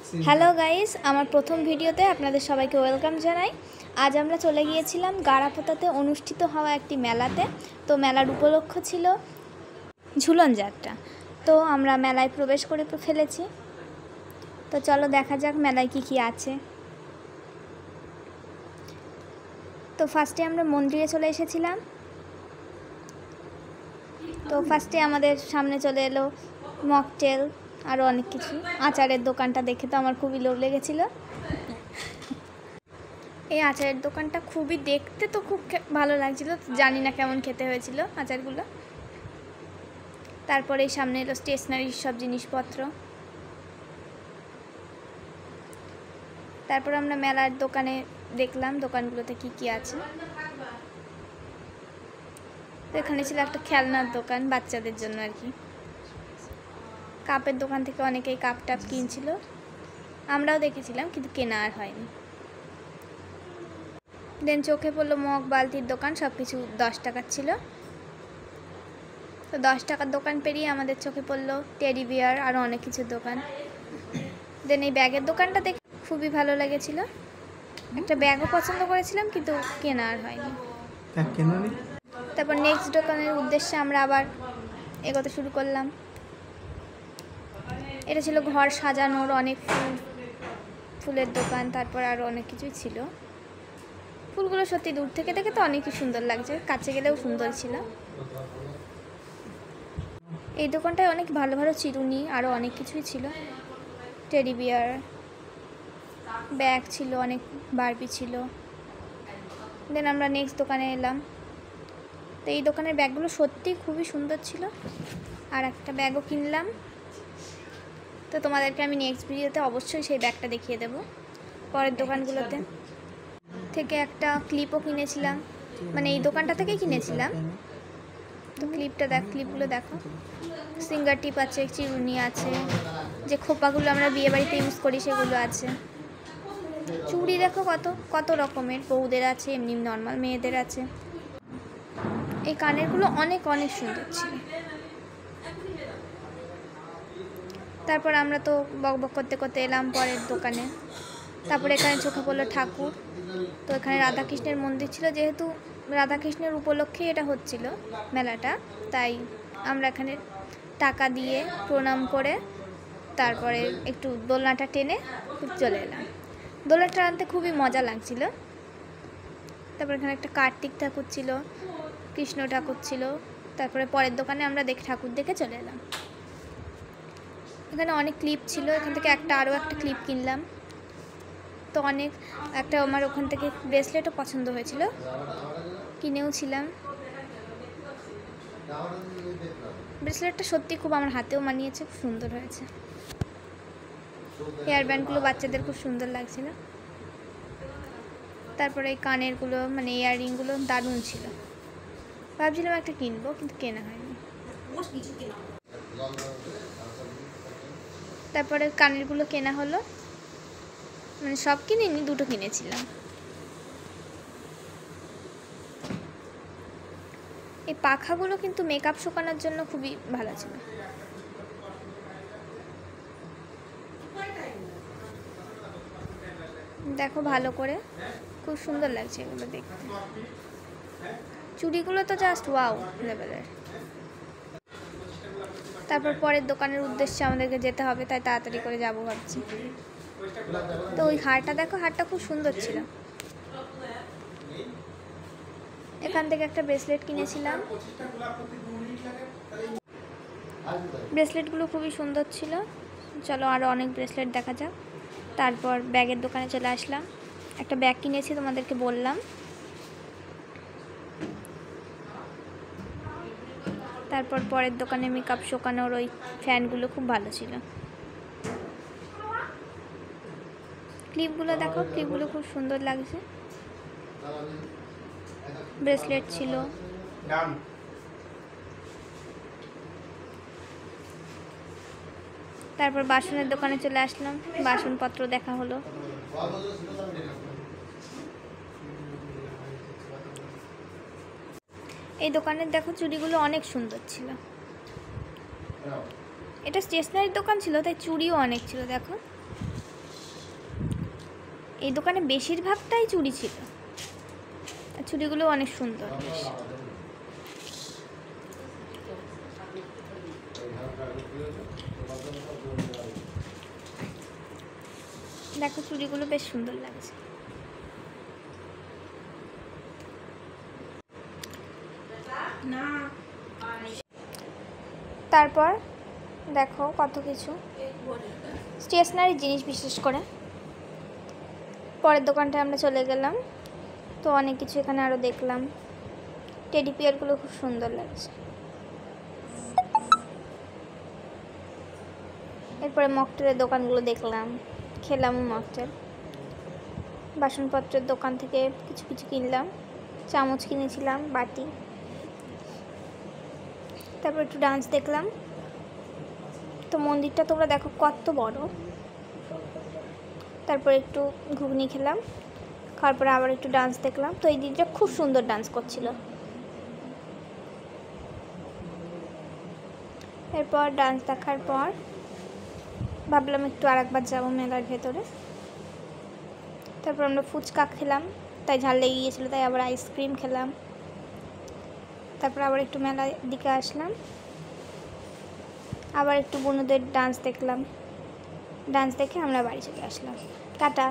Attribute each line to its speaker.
Speaker 1: Hello guys, আমার প্রথম ভিডিওতে আপনাদের সবাইকে ওয়েলকাম জানাই। আজ আমরা চলে গিয়েছিলাম গাড়াপোতাতে অনুষ্ঠিত হওয়া একটি মেলাতে। তো মেলার উপলক্ষ ছিল ঝুলন যাত্রা। তো আমরা মেলায় প্রবেশ করে ফেলেছি। তো চলো দেখা যাক মেলায় কি কি আছে। তো ফার্স্টে আমরা মন্দিরে চলে এসেছিলাম। তো ফার্স্টে আমাদের সামনে চলে এলো মকটেল, আরও অনেক কিছু। আচারের দোকানটা দেখে তো আমার খুবই লোভ লেগেছিল। এই আচারের দোকানটা খুবই দেখতে তো খুব ভালো লাগছিল, জানি না কেমন খেতে হয়েছিল আচারগুলো। তারপরে এই সামনে এলো স্টেশনারির সব জিনিসপত্র। তারপর আমরা মেলার দোকানে দেখলাম দোকানগুলোতে কি কি আছে। তো এখানে ছিল একটা খেলনার দোকান বাচ্চাদের জন্য আর কি। কাপের দোকান থেকে অনেকেই কাপ টাপ কিনছিল, আমরাও দেখেছিলাম কিন্তু কেনা আর হয়নি। দেন চোখে পড়লো মগ বালতির দোকান, সব কিছু 10 টাকার ছিল। তো 10 টাকার দোকান পেরিয়ে আমাদের চোখে পড়লো টেডি বিয়ার, আরও অনেক কিছুর দোকান। দেন এই ব্যাগের দোকানটা দেখে খুবই ভালো লেগেছিল, একটা ব্যাগও পছন্দ করেছিলাম কিন্তু কেনা আর হয়নি। তারপর নেক্সট দোকানের উদ্দেশ্যে আমরা আবার এগোতে শুরু করলাম। এটা ছিল ঘর সাজানোর অনেক ফুলের দোকান, তারপর আরও অনেক কিছুই ছিল। ফুলগুলো সত্যি দূর থেকে দেখে তো অনেকই সুন্দর লাগছে, কাছে গেলেও সুন্দর ছিল। এই দোকানটায় অনেক ভালো ভালো চিরুনি, আরও অনেক কিছুই ছিল। টেডি বিয়ার, ব্যাগ ছিল, অনেক বারবি ছিল। দেন আমরা নেক্সট দোকানে এলাম। তো এই দোকানের ব্যাগগুলো সত্যিই খুবই সুন্দর ছিল, আর একটা ব্যাগও কিনলাম। তো তোমাদেরকে আমি নেক্সট ভিডিওতে অবশ্যই সেই ব্যাগটা দেখিয়ে দেব। পরের দোকানগুলোতে থেকে একটা ক্লিপও কিনেছিলাম, মানে এই দোকানটা থেকেই কিনেছিলাম। তো ক্লিপগুলো দেখো, সিঙ্গার টিপ আছে, চিরুনি আছে, যে খোপাগুলো আমরা বিয়ে বাড়িতে ইউজ করি সেগুলো আছে। চুড়ি দেখো কত কত রকমের, বউদের আছে, এমনি নর্মাল মেয়েদের আছে। এই কানেরগুলো অনেক অনেক সুন্দর ছিল। তারপর আমরা তো বকবক করতে করতে এলাম পরের দোকানে। তারপরে এখানে চোখে পড়লো ঠাকুর। তো এখানে রাধাকৃষ্ণের মন্দির ছিল, যেহেতু রাধাকৃষ্ণের উপলক্ষে এটা হচ্ছিল মেলাটা, তাই আমরা এখানে টাকা দিয়ে প্রণাম করে তারপরে একটু দোলনাটা টেনে চলে এলাম। দোলনাটা টানতে খুবই মজা লাগছিল। তারপর এখানে একটা কার্তিক ঠাকুর ছিল, কৃষ্ণ ঠাকুর ছিল। তারপরে পরের দোকানে আমরা ঠাকুর দেখে চলে এলাম। এখানে অনেক ক্লিপ ছিল, এখান থেকে আরও একটা ক্লিপ কিনলাম। তো আমার ওখান থেকে ব্রেসলেটও পছন্দ হয়েছিল, কিনেও ছিলাম। ব্রেসলেটটা সত্যি খুব আমার হাতেও মানিয়েছে, খুব সুন্দর হয়েছে। হেয়ার ব্যান্ডগুলো বাচ্চাদের খুব সুন্দর লাগছিল। তারপরে এই কানেরগুলো, মানে ইয়াররিংগুলো দারুণ ছিল, ভাবছিলাম একটা কিনবো কিন্তু কেনা হয়নি। তারপরে কানেরগুলো কেনা হলো, মানে সব কিনিনি, দুটো কিনেছিলাম। এই পাখাগুলো কিন্তু মেকআপ শুকানোর জন্য খুবই ভালো ছিল। দেখো ভালো করে, খুব সুন্দর লাগছে এগুলো দেখতে। চুড়িগুলো তো জাস্ট ওয়াও লেভেলের। তারপর পরের দোকানের উদ্দেশ্যে আমাদেরকে যেতে হবে, তাই তাড়াতাড়ি করে যাবো ভাবছি। তো ওই হারটা দেখো, হারটা খুব সুন্দর ছিল। এখান থেকে একটা ব্রেসলেট কিনেছিলাম, ব্রেসলেটগুলো খুবই সুন্দর ছিল। চলো আরও অনেক ব্রেসলেট দেখা যাক। তারপর ব্যাগের দোকানে চলে আসলাম, একটা ব্যাগ কিনেছি, তোমাদেরকে বললাম। তারপর পরের দোকানে মেকআপ শোকানোর ওই ফ্যানগুলো খুব ভালো ছিল। ক্লিপগুলো দেখো, ক্লিপগুলো খুব সুন্দর লাগছে। ব্রেসলেট ছিল। তারপর বাসনের দোকানে চলে আসলাম, বাসনপত্র দেখা হলো। এই দোকানের দেখো চুড়িগুলো অনেক সুন্দর ছিল। এটা স্টেশনারির দোকান ছিল, তাই চুড়িও অনেক ছিল। দেখো এই দোকানে বেশিরভাগটাই চুড়ি ছিল, আর চুড়িগুলো অনেক সুন্দর। দেখো চুড়িগুলো বেশ সুন্দর লাগছে। তারপর দেখো কত কিছু স্টেশনারি জিনিস, বিশেষ করে পরের দোকানটায় আমরা চলে গেলাম। তো অনেক কিছু এখানে আরও দেখলাম। টেডি বিয়ারগুলো খুব সুন্দর লাগছে। এরপরে মকটেলের দোকানগুলো দেখলাম, খেলামও মকটেল। বাসনপত্রের দোকান থেকে কিছু কিছু কিনলাম, চামচ কিনেছিলাম, বাটি। তারপর একটু ডান্স দেখলাম। তো মন্দিরটা তোমরা দেখো কত বড়। তারপর একটু ঘুগনি খেলাম, খাওয়ার পরে আবার একটু ডান্স দেখলাম। তো এই দিদিটা খুব সুন্দর ডান্স করছিল। এরপর ডান্স দেখার পর ভাবলাম একটু আরেকবার যাবো মেলার ভেতরে। তারপর আমরা ফুচকা খেলাম, তাই ঝাল লেগে গিয়েছিলো, তাই আবার আইসক্রিম খেলাম। তারপর আবার একটু মেলার দিকে আসলাম, আবার একটু বন্ধুদের ডান্স দেখলাম। ডান্স দেখে আমরা বাড়ি চলে আসলাম। টাটা।